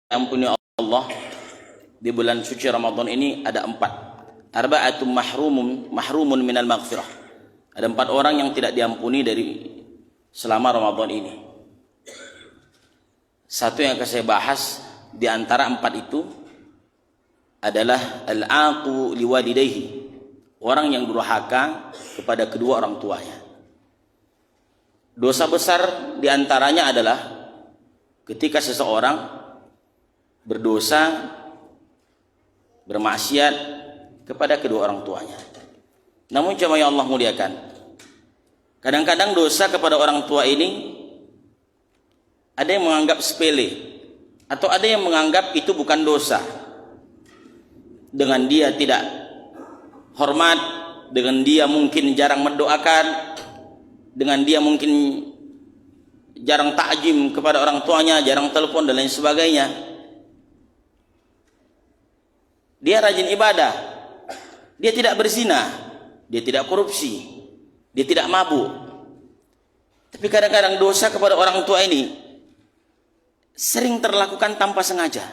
diampuni Allah di bulan suci Ramadan ini ada 4. Arba'atum mahrumun minal maghfirah. Ada 4 orang yang tidak diampuni dari selama Ramadan ini. Satu yang akan saya bahas di antara 4 itu adalah al-aqu liwalidayhi, orang yang durhaka kepada kedua orang tuanya. Dosa besar di antaranya adalah ketika seseorang berdosa, bermaksiat kepada kedua orang tuanya. Namun jemaah yang Allah muliakan, kadang-kadang dosa kepada orang tua ini ada yang menganggap sepele, atau ada yang menganggap itu bukan dosa. Dengan dia tidak hormat, dengan dia mungkin jarang mendoakan, dengan dia mungkin jarang takjim kepada orang tuanya, jarang telepon dan lain sebagainya. Dia rajin ibadah, dia tidak berzina, dia tidak korupsi, dia tidak mabuk. Tapi kadang-kadang dosa kepada orang tua ini sering terlakukan tanpa sengaja,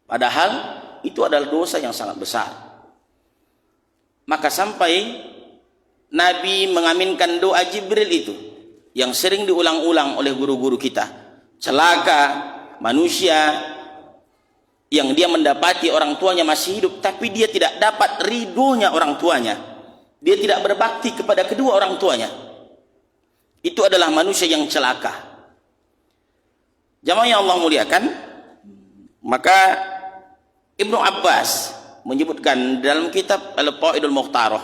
padahal itu adalah dosa yang sangat besar. Maka sampai Nabi mengaminkan doa Jibril itu yang sering diulang-ulang oleh guru-guru kita. Celaka manusia yang dia mendapati orang tuanya masih hidup, tapi dia tidak dapat ridhonya orang tuanya, dia tidak berbakti kepada kedua orang tuanya. Itu adalah manusia yang celaka. Jamaah yang Allah muliakan, maka Ibnu Abbas menyebutkan dalam kitab Al-Qaidul Mukhtarah,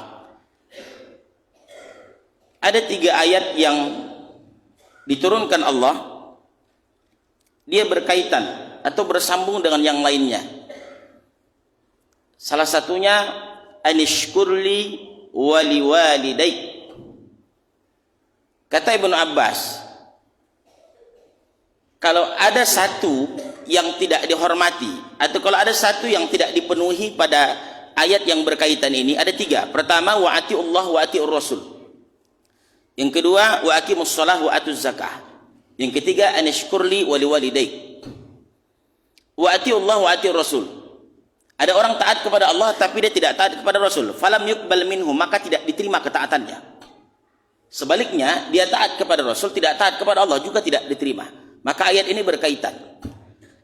ada 3 ayat yang diturunkan Allah, dia berkaitan atau bersambung dengan yang lainnya. Salah satunya anishkurli wali walidaik. Kata Ibnu Abbas, kalau ada satu yang tidak dihormati, atau kalau ada satu yang tidak dipenuhi pada ayat yang berkaitan ini, ada 3. Pertama, wa atiullah wa atiur rasul. Yang kedua, wa aqimus shalah wa atuz zakah. Yang ketiga, anishkurli wali walidaik. Wa atiullah wa atiur rasul. Ada orang taat kepada Allah tapi dia tidak taat kepada Rasul, falam yuqbal minhu, maka tidak diterima ketaatannya. Sebaliknya, dia taat kepada Rasul, tidak taat kepada Allah, juga tidak diterima. Maka ayat ini berkaitan.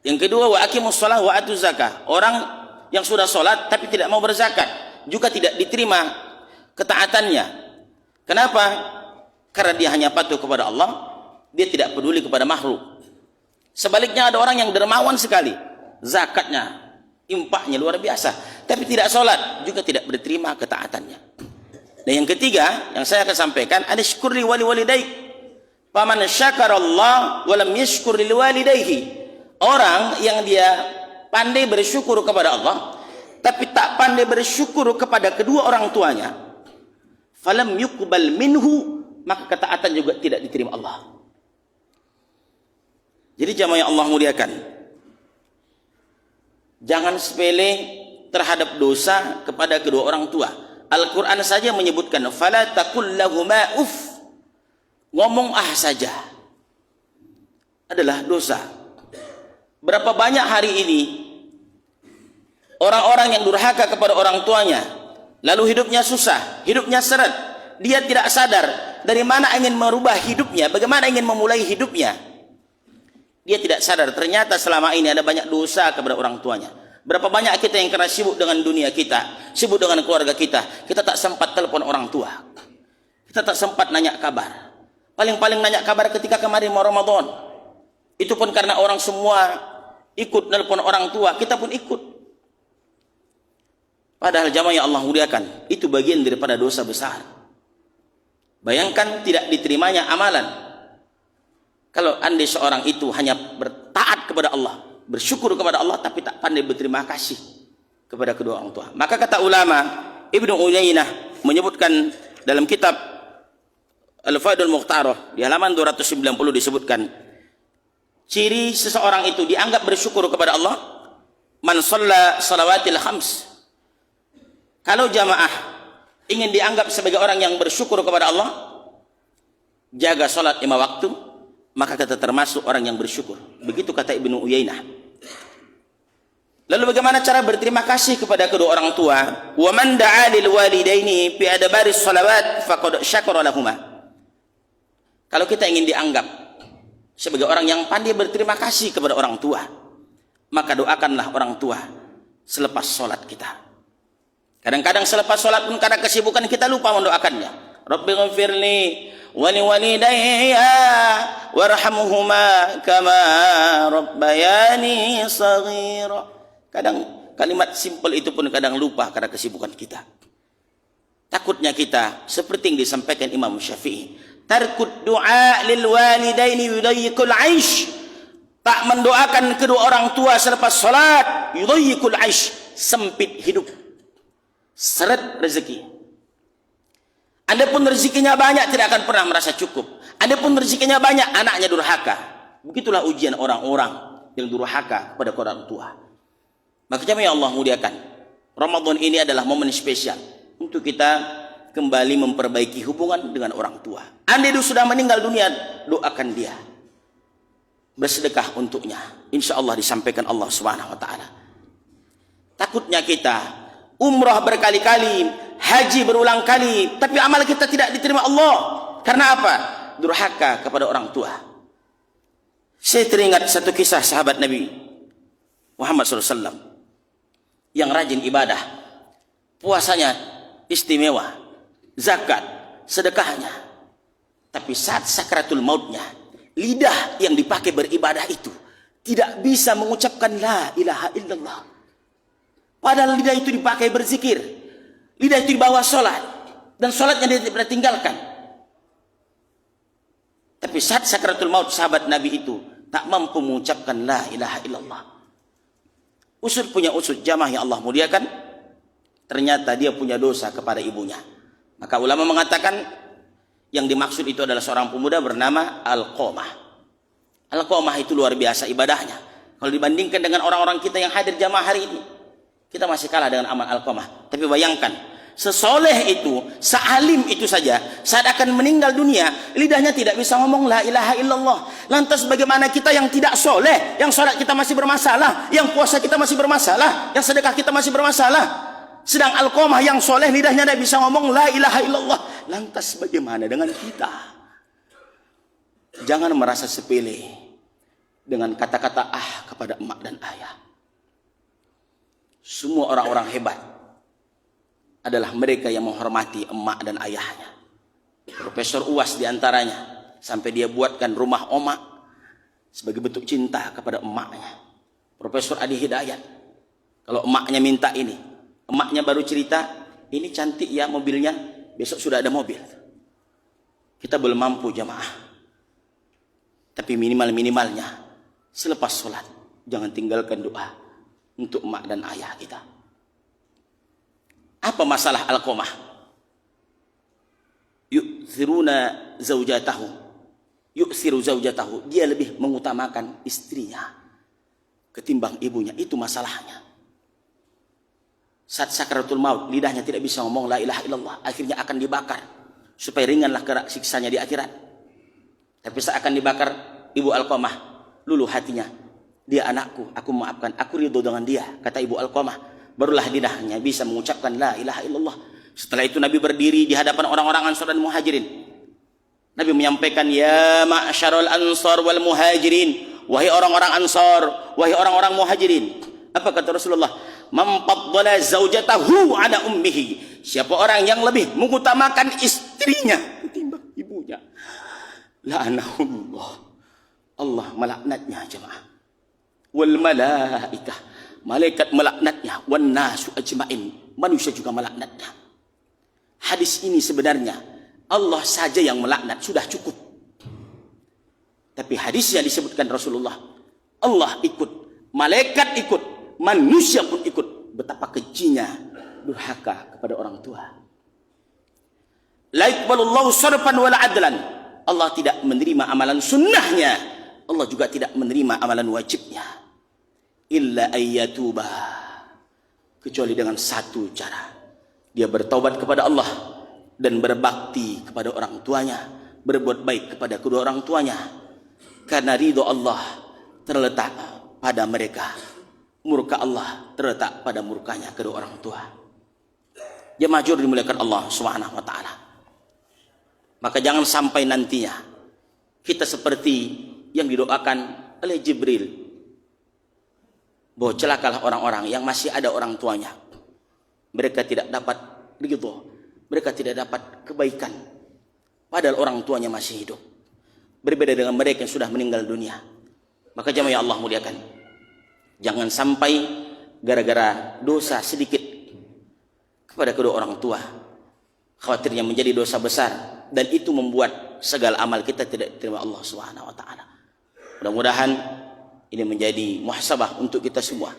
Yang kedua, wa aqimus shalah wa atuz zakah. Orang yang sudah sholat tapi tidak mau berzakat, juga tidak diterima ketaatannya. Kenapa? Karena dia hanya patuh kepada Allah, dia tidak peduli kepada makhluk. Sebaliknya ada orang yang dermawan sekali, zakatnya, infaknya luar biasa, tapi tidak sholat, juga tidak diterima ketaatannya. Dan yang ketiga yang saya akan sampaikan, anishkurli wali walidaik. Faman syakarallah walam yashkur li walidayhi. Orang yang dia pandai bersyukur kepada Allah tapi tak pandai bersyukur kepada kedua orang tuanya, falam yuqbal minhu, maka ketaatan juga tidak diterima Allah. Jadi jamaah yang Allah muliakan, jangan sepele terhadap dosa kepada kedua orang tua. Al-Quran saja menyebutkan fala taqul lahuma uff, ngomong saja adalah dosa. Berapa banyak hari ini orang-orang yang durhaka kepada orang tuanya, lalu hidupnya susah, hidupnya seret, dia tidak sadar dari mana ingin merubah hidupnya, bagaimana ingin memulai hidupnya. Dia tidak sadar ternyata selama ini ada banyak dosa kepada orang tuanya. Berapa banyak kita yang karena sibuk dengan dunia kita, sibuk dengan keluarga kita tak sempat telepon orang tua, kita tak sempat nanya kabar. Paling-paling nanya kabar ketika kemarin mau Ramadan, itu pun karena orang semua ikut telepon orang tua, kita pun ikut. Padahal jamaah yang Allah muliakan, itu bagian daripada dosa besar. Bayangkan tidak diterimanya amalan. Kalau andai seorang itu hanya bertaat kepada Allah, bersyukur kepada Allah, tapi tak pandai berterima kasih kepada kedua orang tua. Maka kata ulama, Ibnu Uyainah menyebutkan dalam kitab Al-Qaidul Mukhtarah di halaman 290 disebutkan, ciri seseorang itu dianggap bersyukur kepada Allah, man shalla salawatil khams. Kalau jamaah ingin dianggap sebagai orang yang bersyukur kepada Allah, jaga salat 5 waktu, maka kita termasuk orang yang bersyukur. Begitu kata Ibnu Uyainah. Lalu bagaimana cara berterima kasih kepada kedua orang tua? Wa man da'a lil walidaini fi adbaris shalawat faqad syakara lahumā. Kalau kita ingin dianggap sebagai orang yang pandai berterima kasih kepada orang tua, maka doakanlah orang tua selepas sholat kita. Kadang-kadang selepas sholat pun karena kesibukan kita lupa mendoakannya. Rabbi ghfirli wa li walidayya warhamhuma kama rabbayani shaghira. Kadang kalimat simpel itu pun kadang lupa karena kesibukan kita. Takutnya kita seperti yang disampaikan Imam Syafi'i, tarkud du'a lil walidaini yudayyiqul 'aish. Tak mendoakan kedua orang tua selepas salat, yudayyiqul 'aish, sempit hidup, seret rezeki. Adapun rezekinya banyak tidak akan pernah merasa cukup. Adapun rezekinya banyak, anaknya durhaka. Begitulah ujian orang-orang yang durhaka kepada orang tua. Maka jemaah Allah muliakan, Ramadan ini adalah momen spesial untuk kita kembali memperbaiki hubungan dengan orang tua. Andai dia sudah meninggal dunia, doakan dia, bersedekah untuknya. Insya Allah disampaikan Allah Subhanahu Wa Taala. Takutnya kita umrah berkali-kali, haji berulang kali, tapi amal kita tidak diterima Allah. Karena apa? Durhaka kepada orang tua. Saya teringat satu kisah sahabat Nabi Muhammad SAW yang rajin ibadah, puasanya istimewa, zakat, sedekahnya. Tapi saat sakratul mautnya, lidah yang dipakai beribadah itu tidak bisa mengucapkan la ilaha illallah. Padahal lidah itu dipakai berzikir, lidah itu dibawa sholat, dan sholatnya dia tidak tinggalkan. Tapi saat sakratul maut, sahabat Nabi itu tak mampu mengucapkan la ilaha illallah. Usut punya usut, jamaah yang Allah muliakan, ternyata dia punya dosa kepada ibunya. Maka ulama mengatakan yang dimaksud itu adalah seorang pemuda bernama Alqamah. Alqamah itu luar biasa ibadahnya. Kalau dibandingkan dengan orang-orang kita yang hadir jamaah hari ini, kita masih kalah dengan amal Alqamah. Tapi bayangkan, sesoleh itu, sealim itu saja, saat akan meninggal dunia, lidahnya tidak bisa ngomong la ilaha illallah. Lantas bagaimana kita yang tidak soleh, yang sholat kita masih bermasalah, yang puasa kita masih bermasalah, yang sedekah kita masih bermasalah. Sedang Alqamah yang soleh, lidahnya tidak bisa ngomong la ilaha illallah. Lantas bagaimana dengan kita? Jangan merasa sepele dengan kata-kata kepada emak dan ayah. Semua orang-orang hebat adalah mereka yang menghormati emak dan ayahnya. Profesor Uwas diantaranya, sampai dia buatkan rumah omak sebagai bentuk cinta kepada emaknya. Profesor Adi Hidayat, kalau emaknya minta ini, emaknya baru cerita, ini cantik ya mobilnya, besok sudah ada mobil. Kita belum mampu jamaah, tapi minimalnya selepas sholat jangan tinggalkan doa untuk emak dan ayah kita. Apa masalah Alqamah? Yu'siru zaujatahu. Dia lebih mengutamakan istrinya ketimbang ibunya. Itu masalahnya. Saat sakratul maut, lidahnya tidak bisa ngomong la ilaha illallah. Akhirnya akan dibakar supaya ringanlah kerak siksanya di akhirat. Tapi saat akan dibakar, ibu Alqamah luluh hatinya. Dia anakku, aku maafkan, aku ridho dengan dia, kata ibu Alqamah. Barulah lidahnya bisa mengucapkan la ilaha illallah. Setelah itu Nabi berdiri di hadapan orang-orang Ansar dan Muhajirin. Nabi menyampaikan, ya ma'syarul ansar wal muhajirin, wahai orang-orang Ansar, wahai orang-orang Muhajirin. Apa kata Rasulullah? Man faddala zaujatahu ala ummihi. Siapa orang yang lebih mengutamakan istrinya ketimbang ibunya, la'anahullah, Allah melaknatnya jemaah. Wal malaikah, malaikat melaknatnya, wan nasu ajmain, manusia juga melaknatnya. Hadis ini sebenarnya Allah saja yang melaknat sudah cukup. Tapi hadis yang disebutkan Rasulullah, Allah ikut, malaikat ikut, manusia pun ikut. Betapa kejinya durhaka kepada orang tua. La yaqbalullahu sarfan wala adlan. Allah tidak menerima amalan sunnahnya, Allah juga tidak menerima amalan wajibnya. Illa ayyatuba, kecuali dengan satu cara, dia bertaubat kepada Allah dan berbakti kepada orang tuanya, berbuat baik kepada kedua orang tuanya, karena ridho Allah terletak pada mereka. murka Allah terletak pada murkanya kedua orang tua. Jemaah jur dimuliakan Allah Subhanahu wa taala. Maka jangan sampai nantinya kita seperti yang didoakan oleh Jibril, bahwa celakalah orang-orang yang masih ada orang tuanya. Mereka tidak dapat ridho, mereka tidak dapat kebaikan, padahal orang tuanya masih hidup. Berbeda dengan mereka yang sudah meninggal dunia. Maka jemaah yang Allah muliakan, jangan sampai gara-gara dosa sedikit kepada kedua orang tua, khawatirnya menjadi dosa besar, dan itu membuat segala amal kita tidak diterima Allah Subhanahu wa taala. Mudah-mudahan ini menjadi muhasabah untuk kita semua.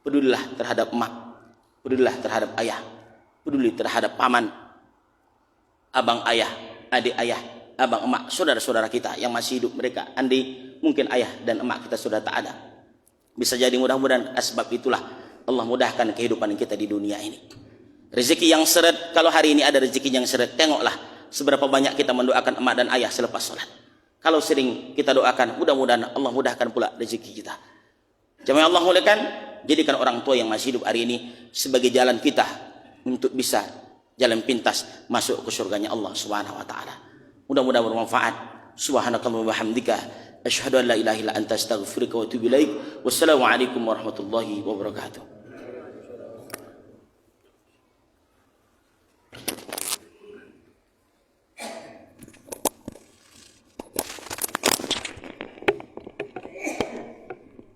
Pedulilah terhadap emak, pedulilah terhadap ayah, peduli terhadap paman, abang ayah, adik ayah, abang emak, saudara-saudara kita yang masih hidup. Mereka andai mungkin ayah dan emak kita sudah tak ada, bisa jadi mudah-mudahan asbab itulah Allah mudahkan kehidupan kita di dunia ini. Rezeki yang seret, kalau hari ini ada rezeki yang seret, tengoklah seberapa banyak kita mendoakan emak dan ayah selepas sholat. Kalau sering kita doakan, mudah-mudahan Allah mudahkan pula rezeki kita. Jemaah Allah muliakan, jadikan orang tua yang masih hidup hari ini sebagai jalan kita untuk bisa jalan pintas masuk ke surganya Allah Subhanahu wa taala. Mudah-mudahan bermanfaat. Subhanakallahumma wa bihamdika asyhadu an la ilaha illa anta astaghfiruka wa atubu ilaik. Wassalamualaikum warahmatullahi wabarakatuh.